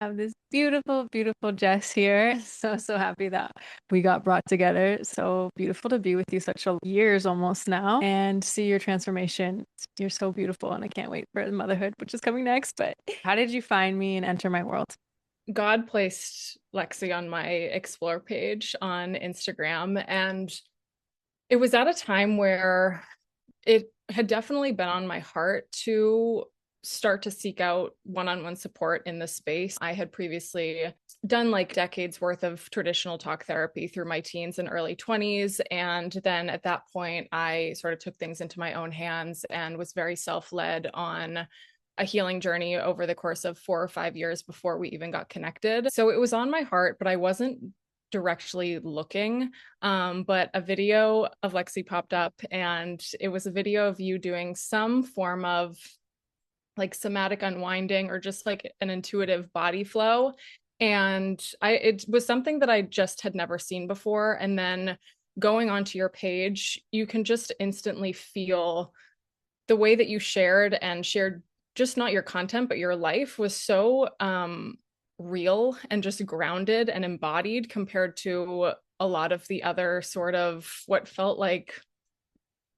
I have this beautiful, beautiful Jess here. So happy that we got brought together. So beautiful to be with you such a years almost now and see your transformation. You're so beautiful, and I can't wait for motherhood, which is coming next. But how did you find me and enter my world? God placed Lexi on my explore page on Instagram, and it was at a time where it had definitely been on my heart to start to seek out one-on-one support in this space. I had previously done like decades worth of traditional talk therapy through my teens and early 20s. And then at that point, I sort of took things into my own hands and was very self-led on a healing journey over the course of 4 or 5 years before we even got connected. So it was on my heart, but I wasn't directly looking. But a video of Lexi popped up, and it was a video of you doing some form of like somatic unwinding or just like an intuitive body flow. And it was something that I just had never seen before. And then going onto your page, you can just instantly feel the way that you shared just not your content, but your life was so real and just grounded and embodied compared to a lot of the other sort of what felt like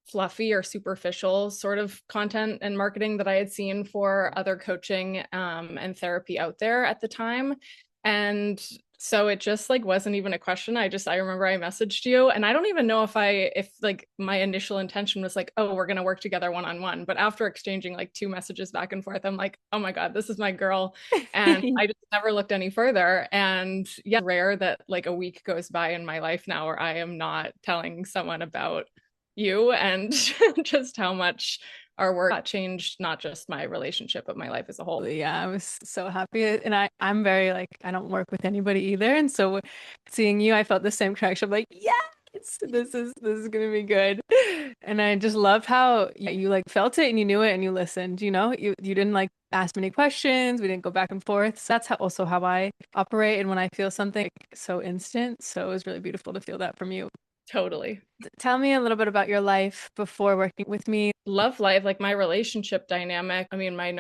fluffy or superficial sort of content and marketing that I had seen for other coaching and therapy out there at the time. And so it just like wasn't even a question. I remember I messaged you, and I don't even know if like my initial intention was like, oh, we're gonna work together one on one. But after exchanging like two messages back and forth, I'm like, oh my God, this is my girl. And I just never looked any further. And yeah, rare that like a week goes by in my life now where I am not telling someone about you and just how much our work changed not just my relationship, but my life as a whole. Yeah, I was so happy. And I'm very like, I don't work with anybody either. And so seeing you, I felt the same connection. I'm like, yeah, this is gonna be good. And I just loved how you like felt it and you knew it and you listened, you didn't like ask many questions. We didn't go back and forth. So that's also how I operate. And when I feel something like, so instant. So it was really beautiful to feel that from you. Totally. Tell me a little bit about your life before working with me. Love life, like my relationship dynamic. I mean, my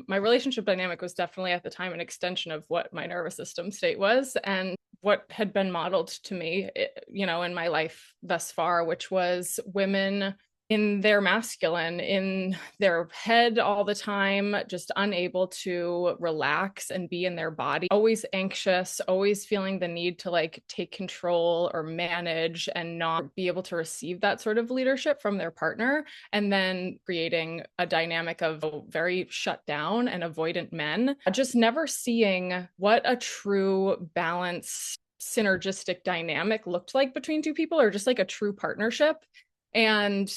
relationship dynamic was definitely at the time an extension of what my nervous system state was and what had been modeled to me, in my life thus far, which was women in their masculine, in their head all the time, just unable to relax and be in their body, always anxious, always feeling the need to like take control or manage and not be able to receive that sort of leadership from their partner. And then creating a dynamic of very shut down and avoidant men, just never seeing what a true balance synergistic dynamic looked like between two people or just like a true partnership. And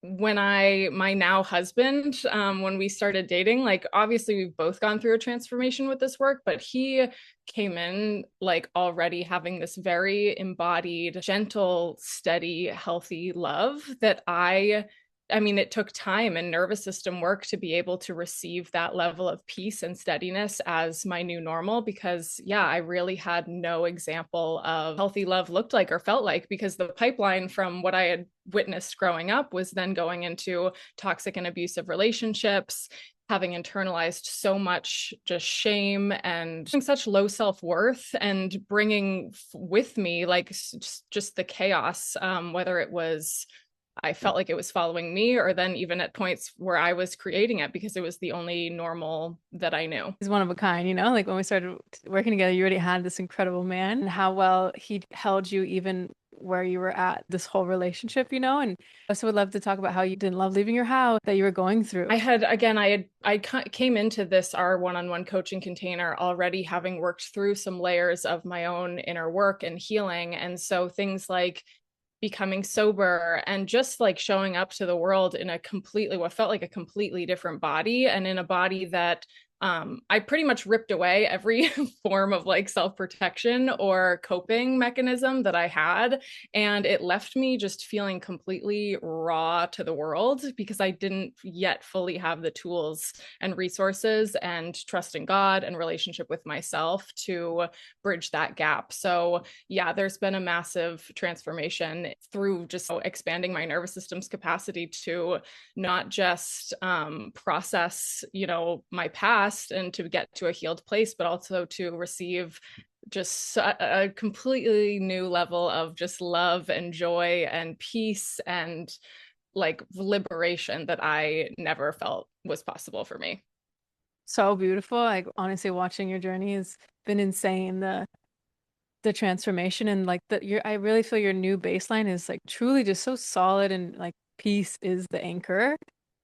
my now husband, when we started dating, like obviously we've both gone through a transformation with this work, but he came in like already having this very embodied, gentle, steady, healthy love that I mean, it took time and nervous system work to be able to receive that level of peace and steadiness as my new normal because, yeah, I really had no example of healthy love looked like or felt like because the pipeline from what I had witnessed growing up was then going into toxic and abusive relationships, having internalized so much just shame and such low self-worth and bringing with me like just the chaos, whether it was I felt like it was following me, or then even at points where I was creating it because it was the only normal that I knew. He's one of a kind, like when we started working together, you already had this incredible man and how well he held you even where you were at this whole relationship, and I also would love to talk about how you didn't love leaving your house that you were going through. I came into this, our one-on-one coaching container, already having worked through some layers of my own inner work and healing. And so things like becoming sober and just like showing up to the world in what felt like a completely different body and in a body that I pretty much ripped away every form of like self-protection or coping mechanism that I had. And it left me just feeling completely raw to the world because I didn't yet fully have the tools and resources and trust in God and relationship with myself to bridge that gap. So yeah, there's been a massive transformation through just expanding my nervous system's capacity to not just process, my past past and to get to a healed place, but also to receive just a completely new level of just love and joy and peace and like liberation that I never felt was possible for me. So beautiful. Like honestly, watching your journey has been insane. The transformation and like I really feel your new baseline is like truly just so solid and like peace is the anchor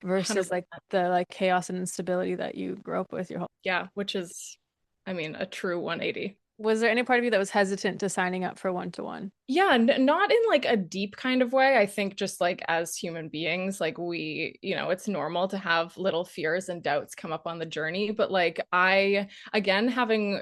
versus like 100%. the like chaos and instability that you grew up with your whole. Yeah, which is, I mean, a true 180. Was there any part of you that was hesitant to signing up for one-to-one? Yeah, not in like a deep kind of way. I think just like as human beings, like it's normal to have little fears and doubts come up on the journey. But like again, having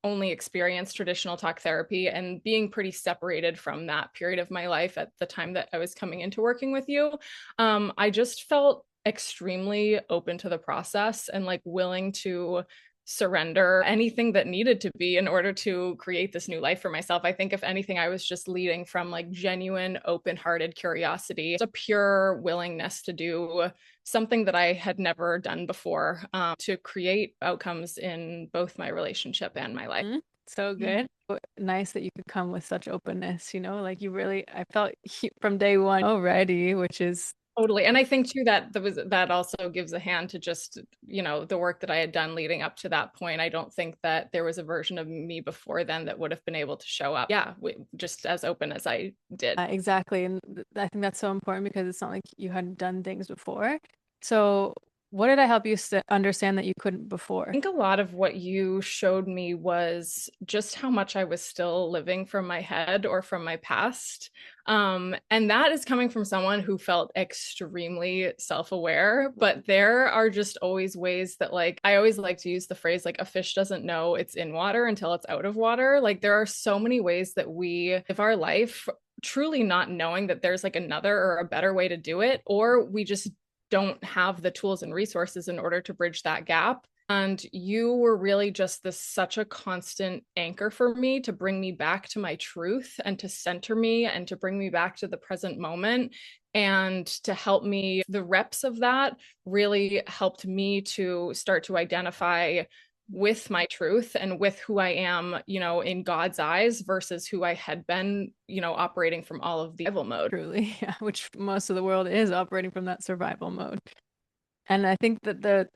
only experienced traditional talk therapy and being pretty separated from that period of my life at the time that I was coming into working with you, I just felt extremely open to the process and like willing to surrender anything that needed to be in order to create this new life for myself. I think if anything, I was just leading from like genuine, open-hearted curiosity, a pure willingness to do something that I had never done before, to create outcomes in both my relationship and my life. Mhm. So good. Nice that you could come with such openness, like you really, I felt from day one already, which is Totally. And I think too that that also gives a hand to just, the work that I had done leading up to that point. I don't think that there was a version of me before then that would have been able to show up. Yeah, just as open as I did. exactly. And I think that's so important because it's not like you hadn't done things before. So, what did I help you understand that you couldn't before? Think a lot of what you showed me was just how much I was still living from my head or from my past. And that is coming from someone who felt extremely self-aware, but there are just always ways that like I always like to use the phrase like a fish doesn't know it's in water until it's out of water. Like there are so many ways that we live our life truly not knowing that there's like another or a better way to do it, or we just don't have the tools and resources in order to bridge that gap. And you were really just such a constant anchor for me to bring me back to my truth and to center me and to bring me back to the present moment and to help me. The reps of that really helped me to start to identify with my truth and with who I am, in God's eyes versus who I had been, operating from all of the survival mode. Truly, yeah, which most of the world is operating from that survival mode. And I think that the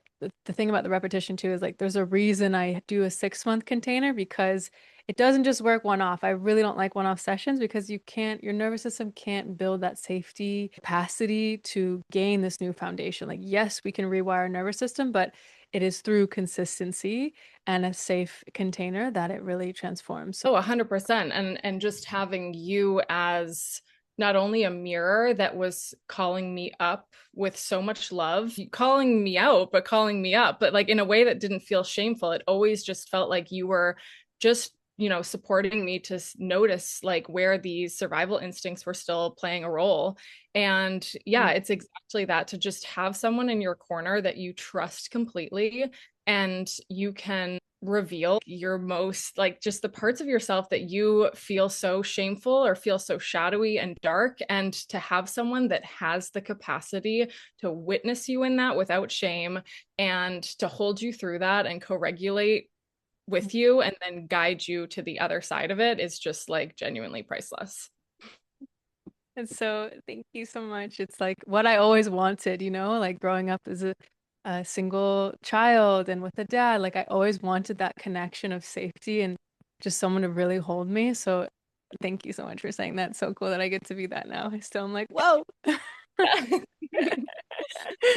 thing about the repetition too is like there's a reason I do a 6 month container because it doesn't just work one off. I really don't like one-off sessions because your nervous system can't build that safety capacity to gain this new foundation. Like, yes, we can rewire our nervous system, but it is through consistency and a safe container that it really transforms. So Oh, 100%. And just having you as not only a mirror that was calling me up with so much love, calling me out, but calling me up, but like in a way that didn't feel shameful. It always just felt like you were just, supporting me to notice like where these survival instincts were still playing a role. And yeah, it's exactly that, to just have someone in your corner that you trust completely and you can reveal your most like just the parts of yourself that you feel so shameful or feel so shadowy and dark, and to have someone that has the capacity to witness you in that without shame and to hold you through that and co-regulate with you and then guide you to the other side of it is just like genuinely priceless. And so, thank you so much. It's like what I always wanted, like growing up as a single child and with a dad. Like, I always wanted that connection of safety and just someone to really hold me. So, thank you so much for saying that. It's so cool that I get to be that now. I still am like, whoa.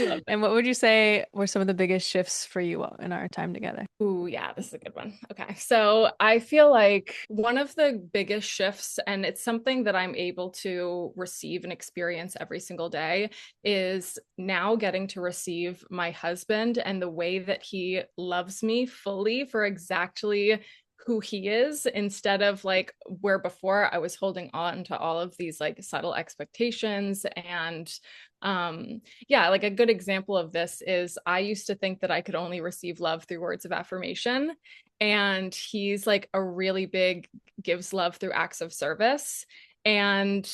Love it. And what would you say were some of the biggest shifts for you in our time together? Ooh, yeah, this is a good one. Okay. So I feel like one of the biggest shifts, and it's something that I'm able to receive and experience every single day, is now getting to receive my husband and the way that he loves me fully for exactly who he is, instead of like where before I was holding on to all of these like subtle expectations. And yeah, like a good example of this is I used to think that I could only receive love through words of affirmation. And he's like a really big gives love through acts of service. And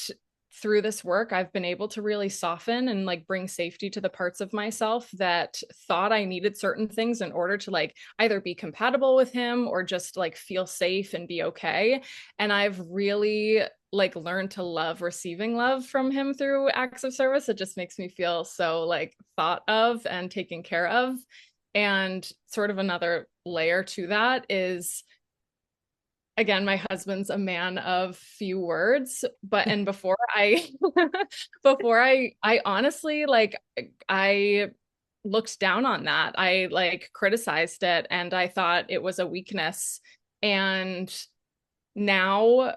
through this work, I've been able to really soften and like bring safety to the parts of myself that thought I needed certain things in order to like either be compatible with him or just like feel safe and be okay. And I've really like learned to love receiving love from him through acts of service. It just makes me feel so like thought of and taken care of. And sort of another layer to that is, again, my husband's a man of few words, but and before I before I honestly like I looked down on that. I like criticized it and I thought it was a weakness. And now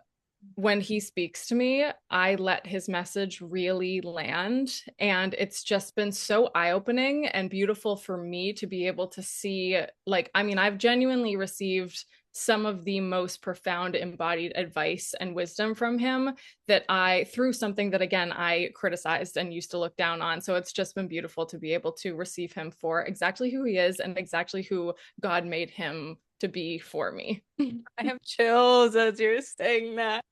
when he speaks to me, I let his message really land. And it's just been so eye-opening and beautiful for me to be able to see, like, I mean, I've genuinely received some of the most profound embodied advice and wisdom from him that I, through something that, again, I criticized and used to look down on. So it's just been beautiful to be able to receive him for exactly who he is and exactly who God made him to be for me. I have chills as you're saying that.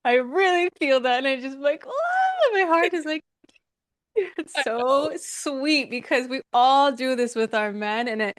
I really feel that, and I just like, oh, my heart is like, it's I know. so sweet because we all do this with our men, and it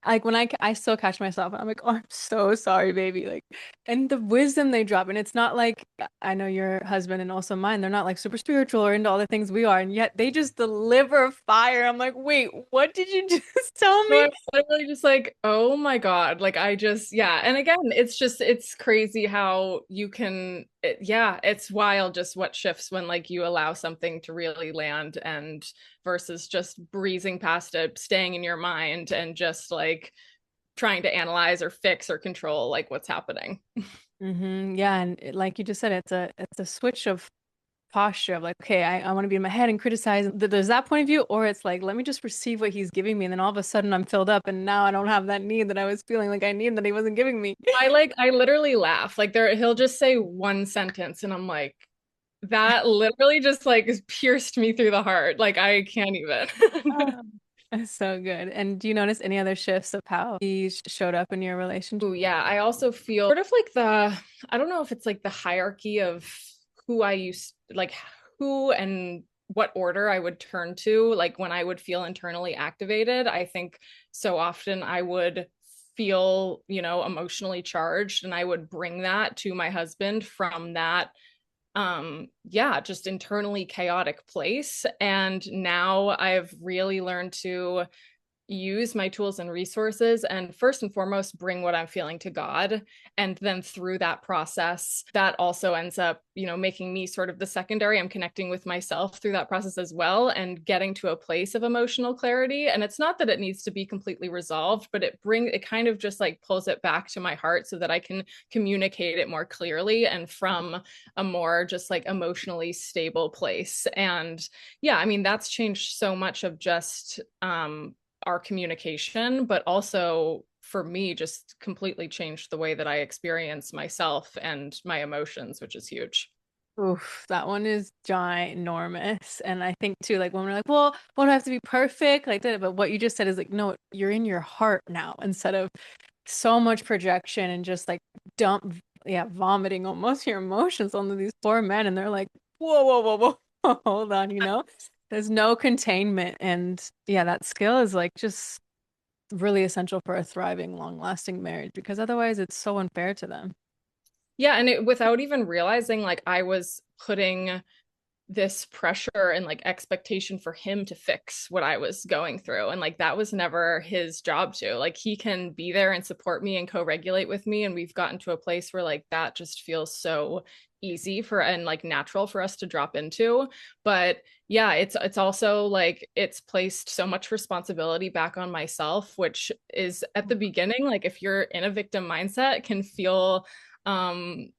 like when I still catch myself, and I'm like, oh, I'm so sorry, baby. Like, and the wisdom they drop, and it's not like I know your husband and also mine, they're not like super spiritual or into all the things we are, and yet they just deliver fire. I'm like, wait, what did you just tell So me? I'm literally just like, oh my God. Like I just, yeah. And again, it's just, it's crazy how you can, yeah, it's wild just what shifts when like you allow something to really land and versus just breezing past it, staying in your mind and just like trying to analyze or fix or control like what's happening. Yeah, and like you just said, it's a switch of posture of like, okay, I want to be in my head and criticize. There's that point of view, or it's like, let me just receive what he's giving me, and then all of a sudden I'm filled up, and now I don't have that need that I was feeling like I need that he wasn't giving me. I literally laugh. Like there he'll just say one sentence and I'm like, that literally just like pierced me through the heart. Like I can't even. Oh, that's so good. And do you notice any other shifts of how he showed up in your relationship? Ooh, yeah, I also feel sort of like I don't know if it's like the hierarchy of who I used, like who and what order I would turn to, like when I would feel internally activated. I think so often I would feel, emotionally charged and I would bring that to my husband from that yeah, just internally chaotic place. And now I've really learned to use my tools and resources and first and foremost bring what I'm feeling to God, and then through that process that also ends up making me sort of the secondary. I'm connecting with myself through that process as well and getting to a place of emotional clarity. And it's not that it needs to be completely resolved, but it kind of just like pulls it back to my heart so that I can communicate it more clearly and from a more just like emotionally stable place. And yeah, I mean that's changed so much of just our communication, but also for me, just completely changed the way that I experience myself and my emotions, which is huge. Oof, that one is ginormous. And I think too, like when we're like, well, won't have to be perfect, like that. But what you just said is like, no, you're in your heart now instead of so much projection and just like dump, yeah, vomiting almost your emotions onto these poor men. And they're like, whoa, whoa, whoa, whoa, hold on, there's no containment. And yeah, that skill is like just really essential for a thriving, long-lasting marriage because otherwise it's so unfair to them. Yeah, and without even realizing, like I was putting this pressure and like expectation for him to fix what I was going through. And like that was never his job to. Like he can be there and support me and co-regulate with me. And we've gotten to a place where like that just feels so easy for and like natural for us to drop into. But yeah, it's also like it's placed so much responsibility back on myself, which is at the beginning, like if you're in a victim mindset, can feel um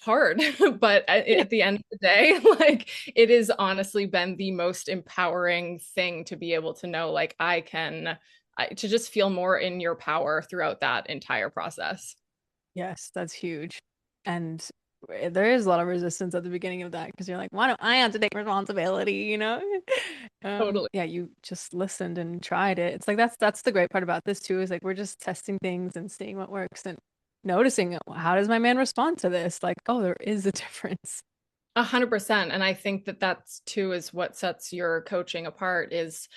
hard. But at the end of the day, like it has honestly been the most empowering thing to be able to know like to just feel more in your power throughout that entire process. Yes, that's huge. And there is a lot of resistance at the beginning of that because you're like, why don't I have to take responsibility? Totally. Yeah, you just listened and tried it. It's like that's the great part about this too, is like we're just testing things and seeing what works and noticing how does my man respond to this? Like, oh, there is a difference. 100%. And I think that that's too is what sets your coaching apart is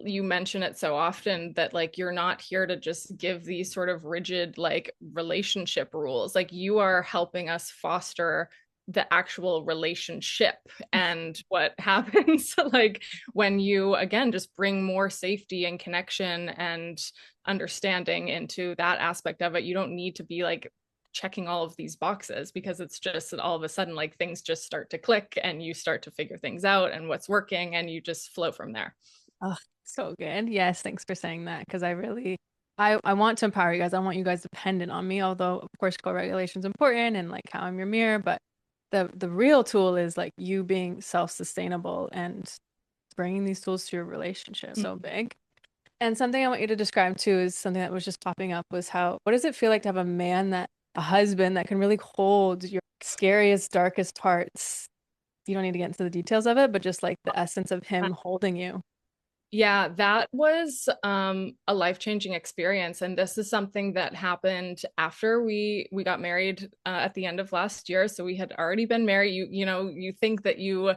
you mention it so often that like you're not here to just give these sort of rigid like relationship rules. Like you are helping us foster the actual relationship and what happens like when you again just bring more safety and connection and understanding into that aspect of it. You don't need to be like checking all of these boxes because it's just all of a sudden like things just start to click and you start to figure things out and what's working and you just flow from there. Oh, so good. Yes, thanks for saying that because I want to empower you guys. I want you guys dependent on me, although of course co-regulation is important and like how I'm your mirror, but the real tool is like you being self-sustainable and bringing these tools to your relationship. So big. And something I want you to describe too is something that was just popping up was how what does it feel like to have a husband that can really hold your scariest, darkest parts? You don't need to get into the details of it, but just like the essence of him holding you. Yeah, that was a life-changing experience, and this is something that happened after we got married at the end of last year. So we had already been married. You know, you think that you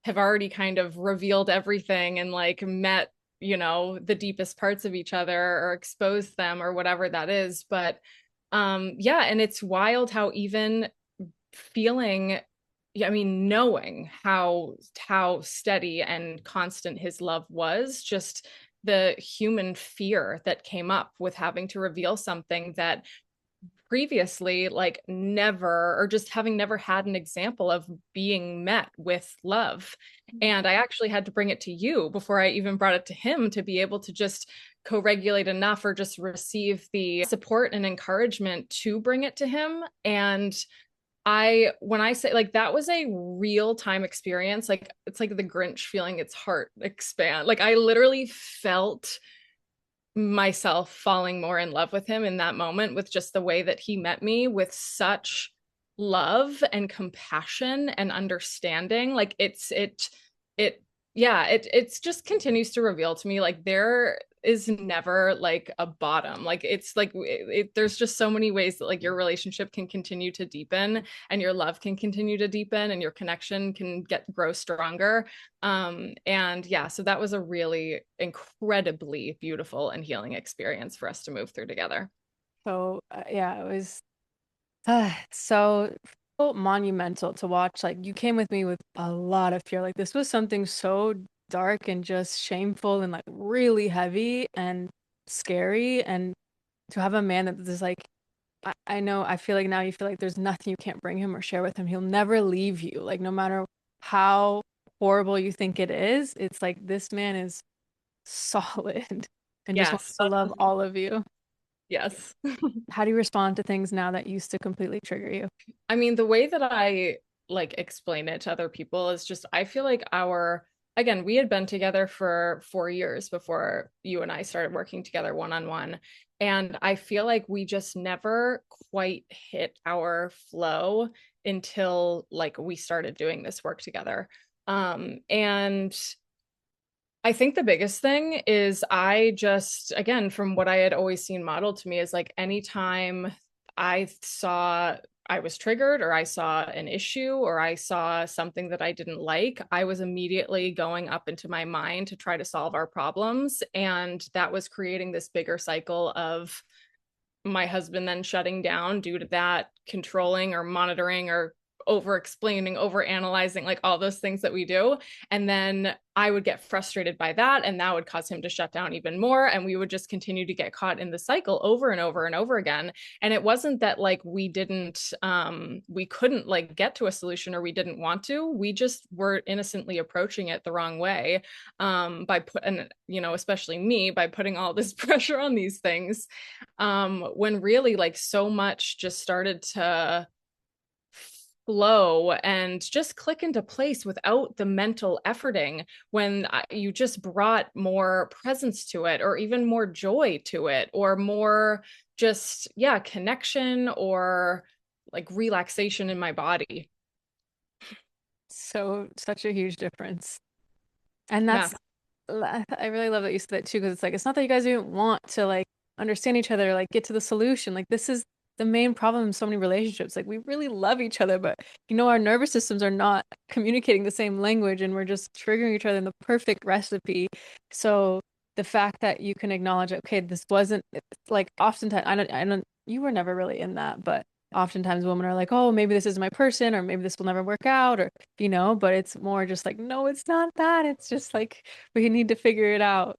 have already kind of revealed everything and like met, you know, the deepest parts of each other or exposed them or whatever that is. But yeah, and it's wild how even feeling yeah, I mean, knowing how steady and constant his love was, just the human fear that came up with having to reveal something that previously like never or just having never had an example of being met with love. And I actually had to bring it to you before I even brought it to him to be able to just co-regulate enough or just receive the support and encouragement to bring it to him. And when I say like that was a real time experience, like it's like the Grinch feeling its heart expand. Like I literally felt myself falling more in love with him in that moment with just the way that he met me with such love and compassion and understanding. Like it yeah, it's just continues to reveal to me like there is never like a bottom. Like it's like there's just so many ways that like your relationship can continue to deepen and your love can continue to deepen and your connection can grow stronger. And yeah, so that was a really incredibly beautiful and healing experience for us to move through together. So yeah, it was so monumental to watch. Like you came with me with a lot of fear. Like this was something so dark and just shameful and like really heavy and scary. And to have a man that is like, I know, I feel like now you feel like there's nothing you can't bring him or share with him. He'll never leave you. Like no matter how horrible you think it is, it's like this man is solid and just wants Yes. to love all of you. Yes. How do you respond to things now that used to completely trigger you? I mean, the way that I like explain it to other people is just I feel like our again, we had been together for 4 years before you and I started working together one on one. And I feel like we just never quite hit our flow until like we started doing this work together. And I think the biggest thing is I just, again, from what I had always seen modeled to me, is like anytime I saw I was triggered or I saw an issue or I saw something that I didn't like, I was immediately going up into my mind to try to solve our problems. And that was creating this bigger cycle of my husband then shutting down due to that, controlling or monitoring or over explaining, over analyzing, like all those things that we do. And then I would get frustrated by that. And that would cause him to shut down even more. And we would just continue to get caught in the cycle over and over and over again. And it wasn't that like we couldn't like get to a solution or we didn't want to. We just were innocently approaching it the wrong way by putting, you know, especially me, by putting all this pressure on these things when really like so much just started to flow and just click into place without the mental efforting when you just brought more presence to it or even more joy to it or more just yeah connection or like relaxation in my body. So, such a huge difference. And that's, Math. I really love that you said that too, because it's like, it's not that you guys didn't want to like understand each other, like get to the solution. Like, this is the main problem in so many relationships. Like we really love each other, but our nervous systems are not communicating the same language and we're just triggering each other in the perfect recipe. So the fact that you can acknowledge, okay, this wasn't it's like oftentimes I don't you were never really in that, but oftentimes women are like, oh, maybe this is my person or maybe this will never work out or but it's more just like, no, it's not that. It's just like we need to figure it out.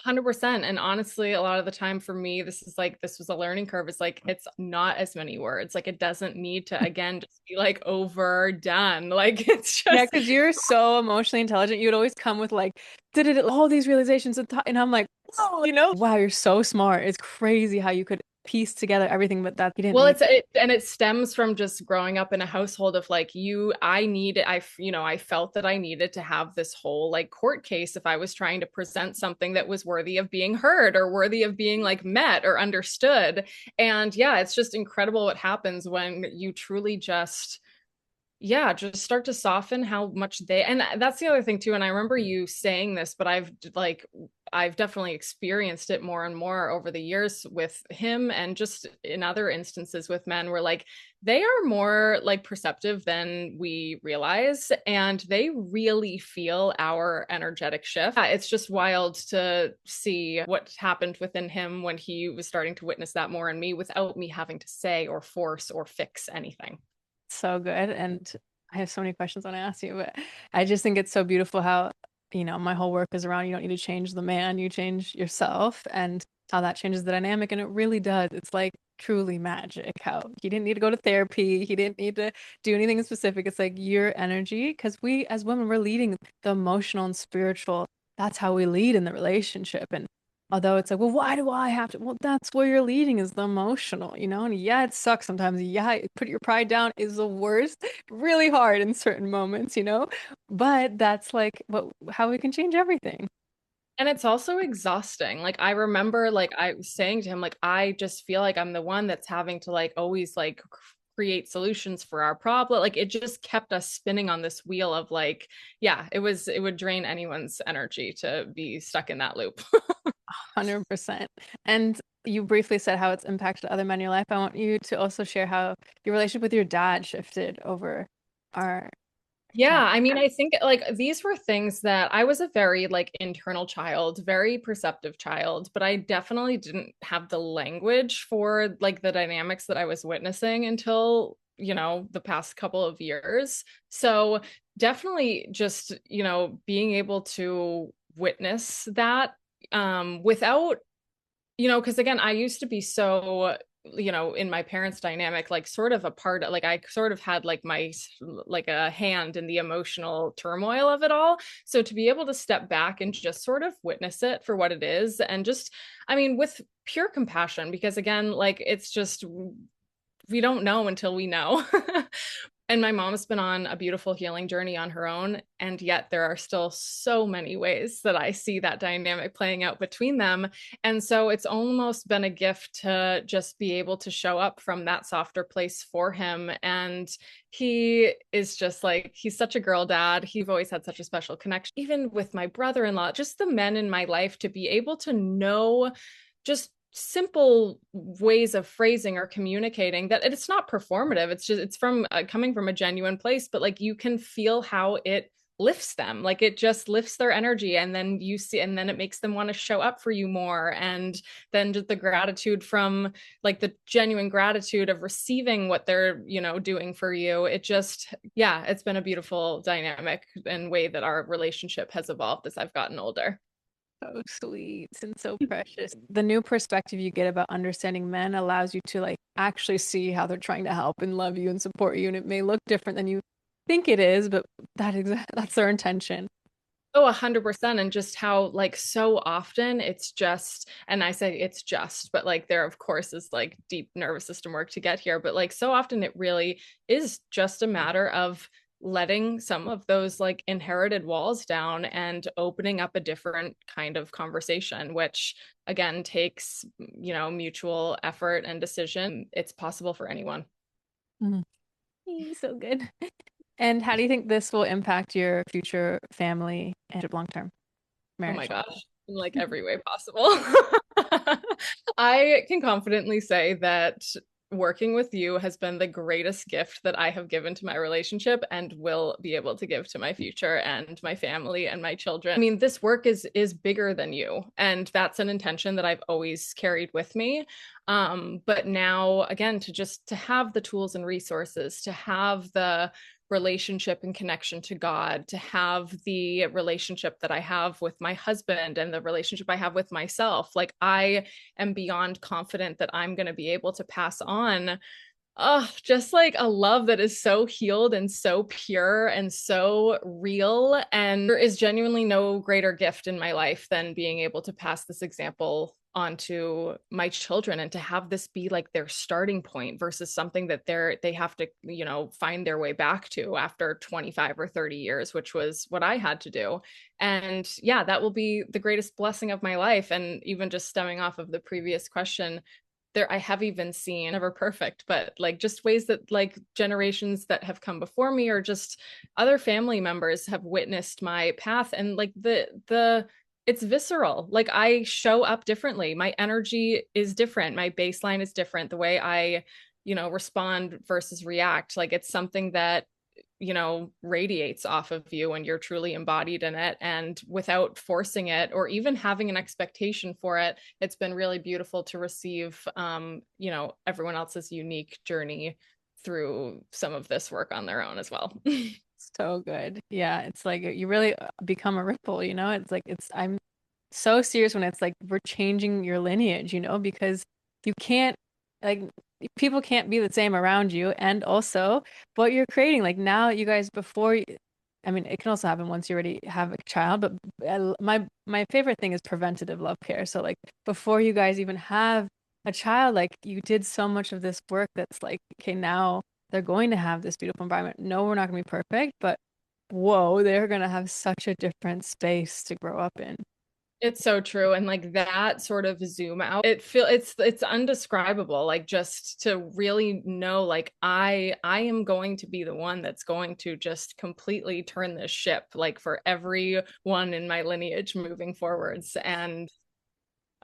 100%. And honestly, a lot of the time for me, this was a learning curve. It's like, it's not as many words. Like, it doesn't need to, again, just be like overdone. Like, it's Yeah, just, because you're so emotionally intelligent. You'd always come with like, did it all these realizations and I'm like, whoa, wow, you're so smart. It's crazy how you could piece together everything, but that you didn't well, need. and it stems from just growing up in a household of like I felt that I needed to have this whole like court case if I was trying to present something that was worthy of being heard or worthy of being like met or understood. And yeah, it's just incredible what happens when you truly just yeah, just start to soften how much and that's the other thing too. And I remember you saying this, but I've definitely experienced it more and more over the years with him and just in other instances with men where like they are more like perceptive than we realize and they really feel our energetic shift. Yeah, it's just wild to see what happened within him when he was starting to witness that more in me without me having to say or force or fix anything. So good. And I have so many questions I want to ask you, but I just think it's so beautiful how, my whole work is around you don't need to change the man, you change yourself and how that changes the dynamic. And it really does. It's like truly magic how he didn't need to go to therapy. He didn't need to do anything specific. It's like your energy, because we as women, we're leading the emotional and spiritual. That's how we lead in the relationship. And although it's like, well, why do I have to? Well, that's where you're leading is the emotional. And yeah, it sucks sometimes. Yeah, put your pride down is the worst, really hard in certain moments. But that's like how we can change everything. And it's also exhausting. Like I remember like I was saying to him like I just feel like I'm the one that's having to like always like create solutions for our problem. Like it just kept us spinning on this wheel of like yeah, it would drain anyone's energy to be stuck in that loop. 100%. And you briefly said how it's impacted other men in your life. I want you to also share how your relationship with your dad shifted over our Yeah, time. I mean, I think like these were things that I was a very like internal child, very perceptive child, but I definitely didn't have the language for like the dynamics that I was witnessing until, the past couple of years. So definitely just, being able to witness that without because again, I used to be so, in my parents' dynamic, like sort of a part, like I sort of had like like a hand in the emotional turmoil of it all. So to be able to step back and just sort of witness it for what it is and just, I mean, with pure compassion, because again, like it's just, we don't know until we know. And my mom's been on a beautiful healing journey on her own. And yet there are still so many ways that I see that dynamic playing out between them. And so it's almost been a gift to just be able to show up from that softer place for him. And he is just like, he's such a girl dad. He's always had such a special connection, even with my brother in law, just the men in my life to be able to know just simple ways of phrasing or communicating that it's not performative. It's just it's from coming from a genuine place, but like you can feel how it lifts them, like it just lifts their energy, and then you see and then it makes them want to show up for you more. And then just the gratitude from like the genuine gratitude of receiving what they're doing for you. It just yeah, it's been a beautiful dynamic and way that our relationship has evolved as I've gotten older. So sweet and so precious. The new perspective you get about understanding men allows you to like actually see how they're trying to help and love you and support you. And it may look different than you think it is, but that's their intention. Oh, 100%. And just how, like, so often it's just, and I say it's just, but like, there, of course, is like deep nervous system work to get here. But like, so often it really is just a matter of letting some of those like inherited walls down and opening up a different kind of conversation, which again takes, mutual effort and decision. It's possible for anyone. Mhm. So good. And how do you think this will impact your future family and long term Oh my marriage? gosh, in like every way possible. I can confidently say that working with you has been the greatest gift that I have given to my relationship and will be able to give to my future and my family and my children. I mean, this work is bigger than you, and that's an intention that I've always carried with me. But now again, to have the tools and resources, to have the relationship and connection to God, to have the relationship that I have with my husband and the relationship I have with myself. Like, I am beyond confident that I'm going to be able to pass on just like a love that is so healed and so pure and so real. And there is genuinely no greater gift in my life than being able to pass this example onto my children and to have this be like their starting point versus something that they have to, find their way back to after 25 or 30 years, which was what I had to do. And yeah, that will be the greatest blessing of my life. And even just stemming off of the previous question, there I have even seen, never perfect, but like just ways that like generations that have come before me or just other family members have witnessed my path, and like the it's visceral. Like, I show up differently, my energy is different, my baseline is different, the way I respond versus react, like it's something that radiates off of you when you're truly embodied in it and without forcing it or even having an expectation for it. It's been really beautiful to receive, everyone else's unique journey through some of this work on their own as well. So good. Yeah, it's like you really become a ripple, It's like I'm so serious when it's like we're changing your lineage, because you can't like people can't be the same around you, and also what you're creating like now you guys I mean it can also happen once you already have a child, but my favorite thing is preventative love care. So like before you guys even have a child, like you did so much of this work that's like, okay, now they're going to have this beautiful environment. No, we're not going to be perfect, but whoa, they're going to have such a different space to grow up in. It's so true. And like that sort of zoom out, it's undescribable. Like, just to really know, like I am going to be the one that's going to just completely turn this ship, like for everyone in my lineage moving forwards. And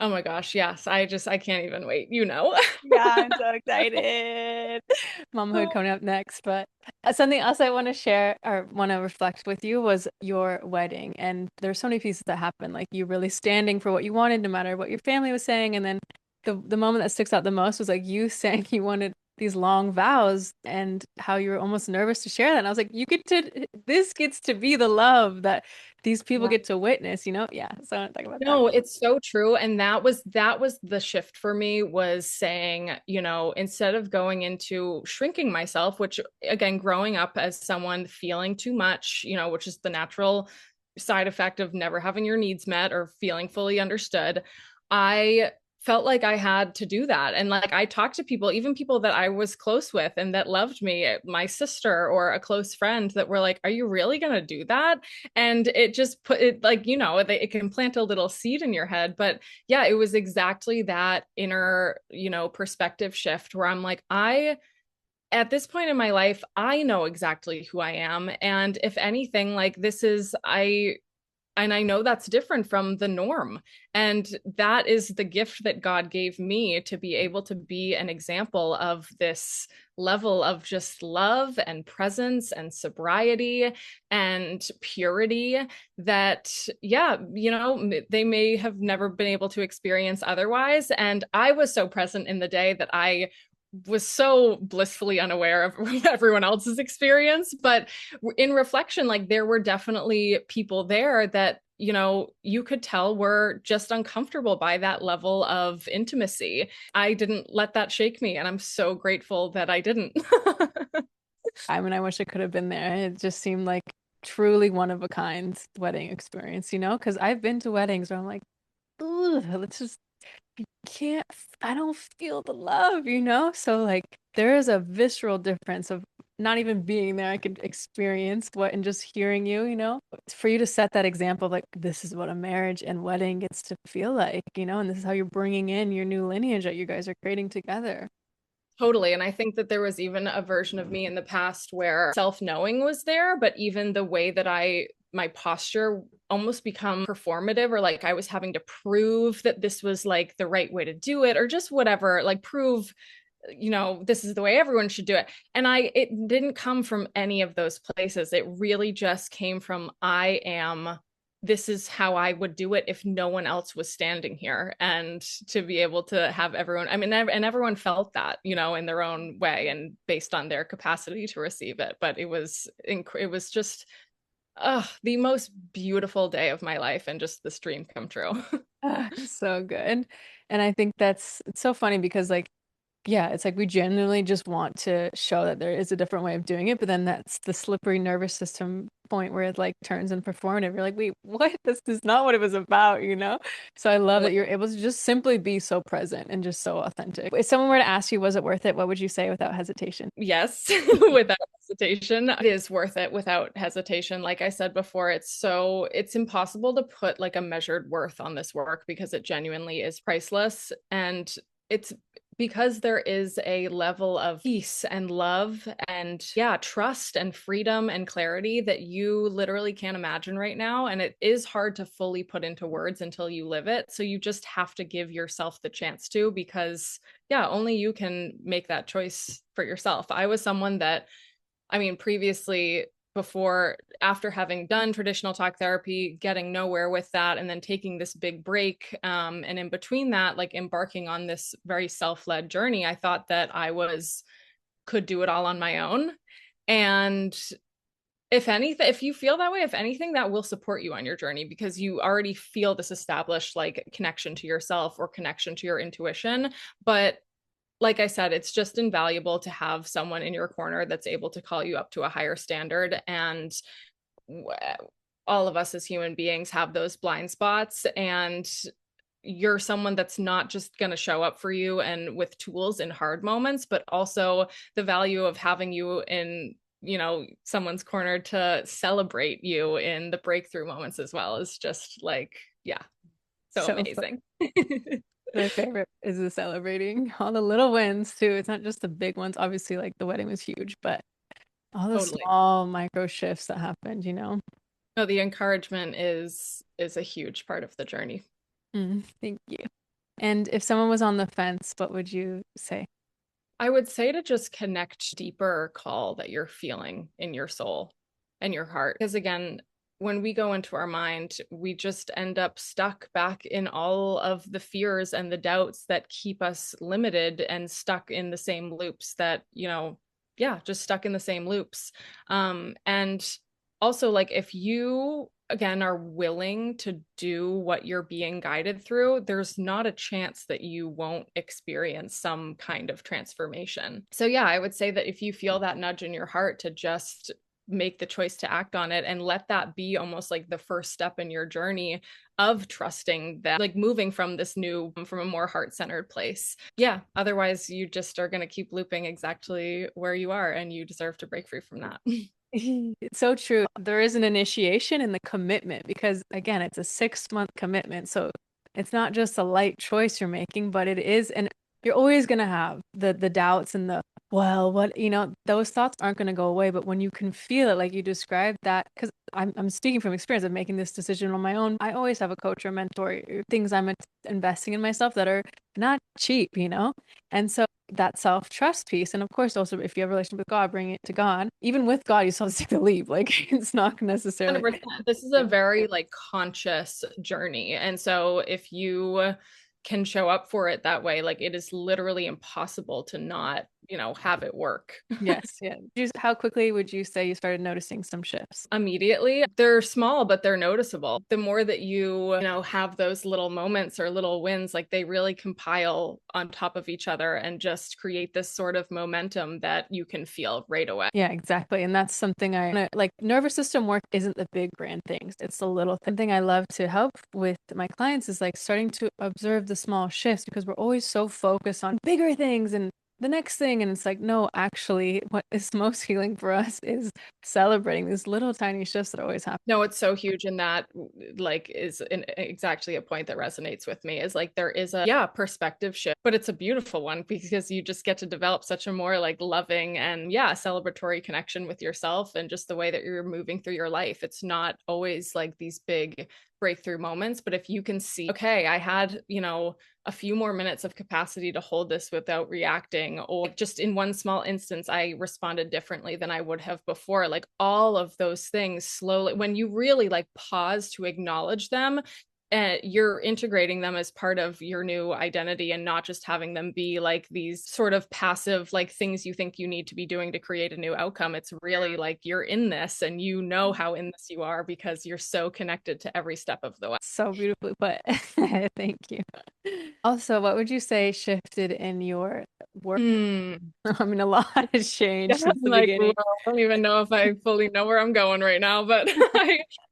oh my gosh, yes, I can't even wait. Yeah, I'm so excited. Momhood coming up next. But something else I want to share or want to reflect with you was your wedding. And there's so many pieces that happened, like you really standing for what you wanted, no matter what your family was saying. And then the moment that sticks out the most was like you saying you wanted these long vows and how you were almost nervous to share that. And I was like, this gets to be the love that these people get to witness. Yeah. So I want to talk about that. No, it's so true. And that was the shift for me, was saying, instead of going into shrinking myself, which again, growing up as someone feeling too much, which is the natural side effect of never having your needs met or feeling fully understood, I felt like I had to do that. And like I talked to people, even people that I was close with and that loved me, my sister or a close friend, that were like, are you really going to do that? And it just put it like, it can plant a little seed in your head. But yeah, it was exactly that inner, perspective shift where I'm like, at this point in my life, I know exactly who I am. And if anything, like I know that's different from the norm. And that is the gift that God gave me, to be able to be an example of this level of just love and presence and sobriety and purity that, yeah, they may have never been able to experience otherwise. And I was so present in the day that I was so blissfully unaware of everyone else's experience. But in reflection, like there were definitely people there that, you could tell were just uncomfortable by that level of intimacy. I didn't let that shake me, and I'm so grateful that I didn't. I mean, I wish I could have been there. It just seemed like truly one of a kind wedding experience. Because I've been to weddings where I'm like, ugh, let's just can't, I don't feel the love. So like there is a visceral difference of not even being there. I could experience what and just hearing you. For you to set that example of like this is what a marriage and wedding gets to feel like, and this is how you're bringing in your new lineage that you guys are creating together. Totally. And I think that there was even a version of me in the past where self-knowing was there, but even the way that my posture almost become performative, or like I was having to prove that this was like the right way to do it, or just whatever, like prove this is the way everyone should do it. And it didn't come from any of those places. It really just came from, this is how I would do it if no one else was standing here. And to be able to have everyone, I mean, and everyone felt that, in their own way and based on their capacity to receive it. But it was just the most beautiful day of my life and just this dream come true. So good. And I think it's so funny because like yeah, it's like we genuinely just want to show that there is a different way of doing it, but then that's the slippery nervous system point where it like turns and performative. You're like, wait, what? This is not what it was about, you know? So I love that you're able to just simply be so present and just so authentic. If someone were to ask you, was it worth it? What would you say without hesitation? Yes, without hesitation. It is worth it without hesitation. Like I said before, it's impossible to put like a measured worth on this work because it genuinely is priceless. And it's because there is a level of peace and love and yeah, trust and freedom and clarity that you literally can't imagine right now. And it is hard to fully put into words until you live it. So you just have to give yourself the chance to, because yeah, only you can make that choice for yourself. I was someone that, I mean, previously, after having done traditional talk therapy, getting nowhere with that, and then taking this big break, and in between that, like embarking on this very self-led journey, I thought that could do it all on my own. And if you feel that way, if anything, that will support you on your journey because you already feel this established like connection to yourself or connection to your intuition. But like I said, it's just invaluable to have someone in your corner that's able to call you up to a higher standard. And all of us as human beings have those blind spots. And you're someone that's not just going to show up for you and with tools in hard moments, but also the value of having you in, someone's corner to celebrate you in the breakthrough moments as well is just like, yeah, so So fun. amazing. My favorite is the celebrating all the little wins too. It's not just the big ones. Obviously, like the wedding was huge, but all the Totally. small micro shifts that happened, you know? No, the encouragement is a huge part of the journey. Thank you. And if someone was on the fence, what would you say? I would say to just connect deeper call that you're feeling in your soul and your heart. Because again, when we go into our mind, we just end up stuck back in all of the fears and the doubts that keep us limited and stuck in the same loops that, yeah, just stuck in the same loops. And also, like, if you again are willing to do what you're being guided through, there's not a chance that you won't experience some kind of transformation. So yeah, I would say that if you feel that nudge in your heart to just make the choice to act on it and let that be almost like the first step in your journey of trusting that, like moving from from a more heart-centered place. Yeah, otherwise you just are going to keep looping exactly where you are and you deserve to break free from that. It's so true. There is an initiation in the commitment because, again, it's a 6 month commitment. So it's not just a light choice you're making, but it is, and you're always gonna have the doubts and well, what, those thoughts aren't gonna go away. But when you can feel it, like you described that, because I'm speaking from experience of making this decision on my own. I always have a coach or mentor, things I'm investing in myself that are not cheap, And so that self-trust piece, and of course also if you have a relationship with God, bring it to God. Even with God, you still have to take the leap. Like it's not necessarily 100%. This is a very like conscious journey. And so if you can show up for it that way, like it is literally impossible to not, have it work. yes, yeah. How quickly would you say you started noticing some shifts? Immediately. They're small, but they're noticeable. The more that you have those little moments or little wins, like they really compile on top of each other and just create this sort of momentum that you can feel right away. Yeah, exactly. And that's something like nervous system work isn't the big grand things. It's the little thing I love to help with my clients is like starting to observe the small shifts because we're always so focused on bigger things and the next thing. And it's like, no, actually, what is most healing for us is celebrating these little tiny shifts that always happen. No, it's so huge. And that like exactly a point that resonates with me is like there is a perspective shift, but it's a beautiful one because you just get to develop such a more like loving and celebratory connection with yourself and just the way that you're moving through your life. It's not always like these big breakthrough moments. But if you can see, okay, I had, a few more minutes of capacity to hold this without reacting, or just in one small instance, I responded differently than I would have before. Like all of those things slowly, when you really like pause to acknowledge them, and you're integrating them as part of your new identity and not just having them be like these sort of passive like things you think you need to be doing to create a new outcome. It's really like you're in this and you know how in this you are because you're so connected to every step of the way. So beautifully put. Thank you. Also, what would you say shifted in your work? Hmm. I mean, a lot has Yeah, changed since I'm the like, well, beginning. I don't even know if I fully know where I'm going right now, but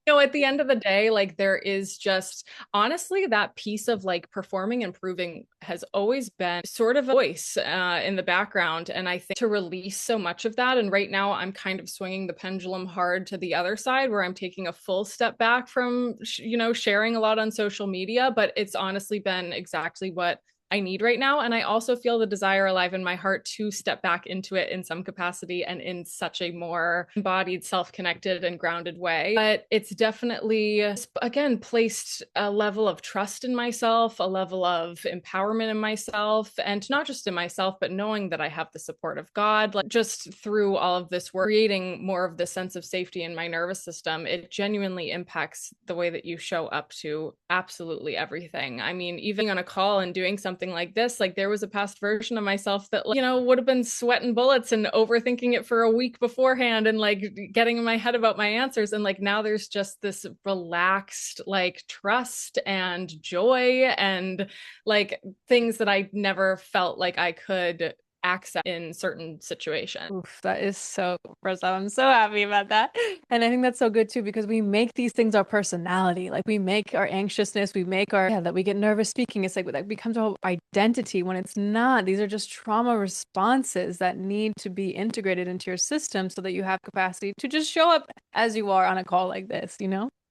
at the end of the day, like there is just honestly that piece of like performing and proving has always been sort of a voice in the background. And I think to release so much of that, and right now I'm kind of swinging the pendulum hard to the other side where I'm taking a full step back from, sharing a lot on social media, but it's honestly been exactly what I need right now. And I also feel the desire alive in my heart to step back into it in some capacity and in such a more embodied, self connected, and grounded way. But it's definitely, again, placed a level of trust in myself, a level of empowerment in myself, and not just in myself, but knowing that I have the support of God. Like just through all of this work, creating more of the sense of safety in my nervous system, it genuinely impacts the way that you show up to absolutely everything. I mean, even on a call and doing something like this, like there was a past version of myself that, would have been sweating bullets and overthinking it for a week beforehand and like getting in my head about my answers. And like now there's just this relaxed, like trust and joy and like things that I never felt like I could access in certain situations. Oof, that is so, first off, I'm so happy about that. And I think that's so good too, because we make these things our personality. Like we make our anxiousness, we make yeah, that we get nervous speaking. It's like that becomes our identity when it's not. These are just trauma responses that need to be integrated into your system so that you have capacity to just show up as you are on a call like this,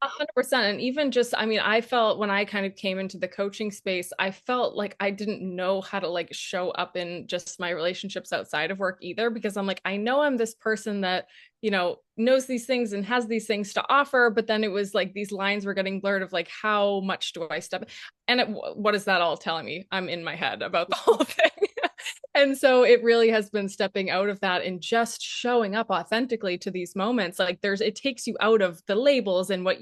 100%. And even just, I mean, I felt when I kind of came into the coaching space, I felt like I didn't know how to like show up in just my relationships outside of work either, because I'm like, I know I'm this person that, knows these things and has these things to offer. But then it was like these lines were getting blurred of like, how much do I step? And what is that all telling me? I'm in my head about the whole thing. And so it really has been stepping out of that and just showing up authentically to these moments. Like it takes you out of the labels and like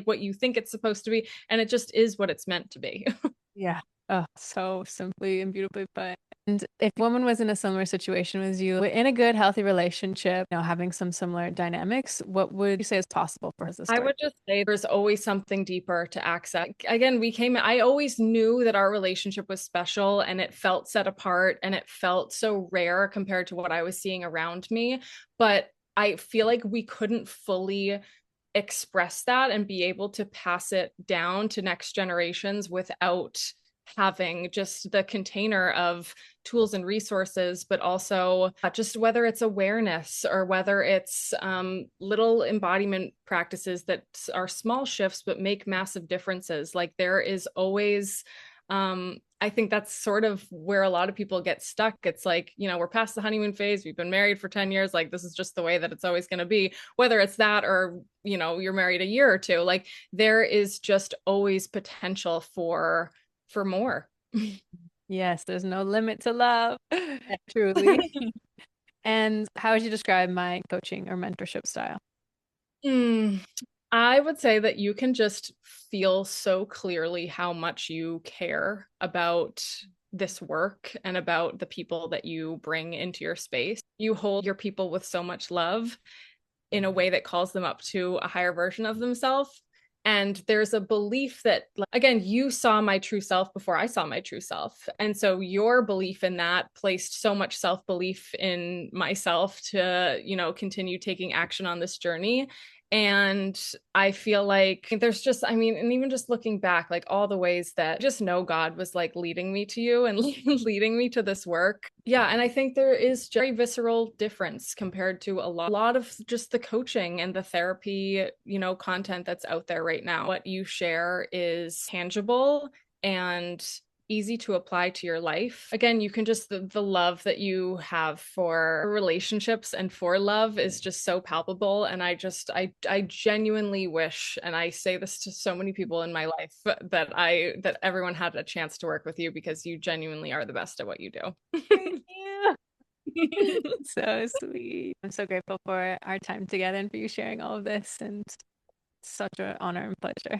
what you think it's supposed to be. And it just is what it's meant to be. Yeah. Oh, so simply and beautifully put. And if a woman was in a similar situation as you, in a good, healthy relationship, having some similar dynamics, what would you say is possible for her as a I start? would just say there's always something deeper to access. Again, I always knew that our relationship was special and it felt set apart and it felt so rare compared to what I was seeing around me. But I feel like we couldn't fully express that and be able to pass it down to next generations without having just the container of tools and resources, but also just whether it's awareness or whether it's little embodiment practices that are small shifts but make massive differences. Like there is always I think that's sort of where a lot of people get stuck. It's like, we're past the honeymoon phase. We've been married for 10 years. Like, this is just the way that it's always going to be, whether it's that or, you're married a year or two. Like, there is just always potential for more. Yes, there's no limit to love, truly. And how would you describe my coaching or mentorship style? Mm, I would say that you can just feel so clearly how much you care about this work and about the people that you bring into your space. You hold your people with so much love in a way that calls them up to a higher version of themselves. And there's a belief that, again, you saw my true self before I saw my true self. And so your belief in that placed so much self belief in myself to, continue taking action on this journey. And I feel like there's just, I mean, and even just looking back, like all the ways that I just know God was like leading me to you and leading me to this work. Yeah. And I think there is just a very visceral difference compared to a lot of just the coaching and the therapy, content that's out there right now. What you share is tangible and easy to apply to your life. Again, you can just the love that you have for relationships and for love is just so palpable. And I genuinely wish, and I say this to so many people in my life, that everyone had a chance to work with you because you genuinely are the best at what you Thank you. So sweet. I'm so grateful for our time together and for you sharing all of this, and such an honor and pleasure.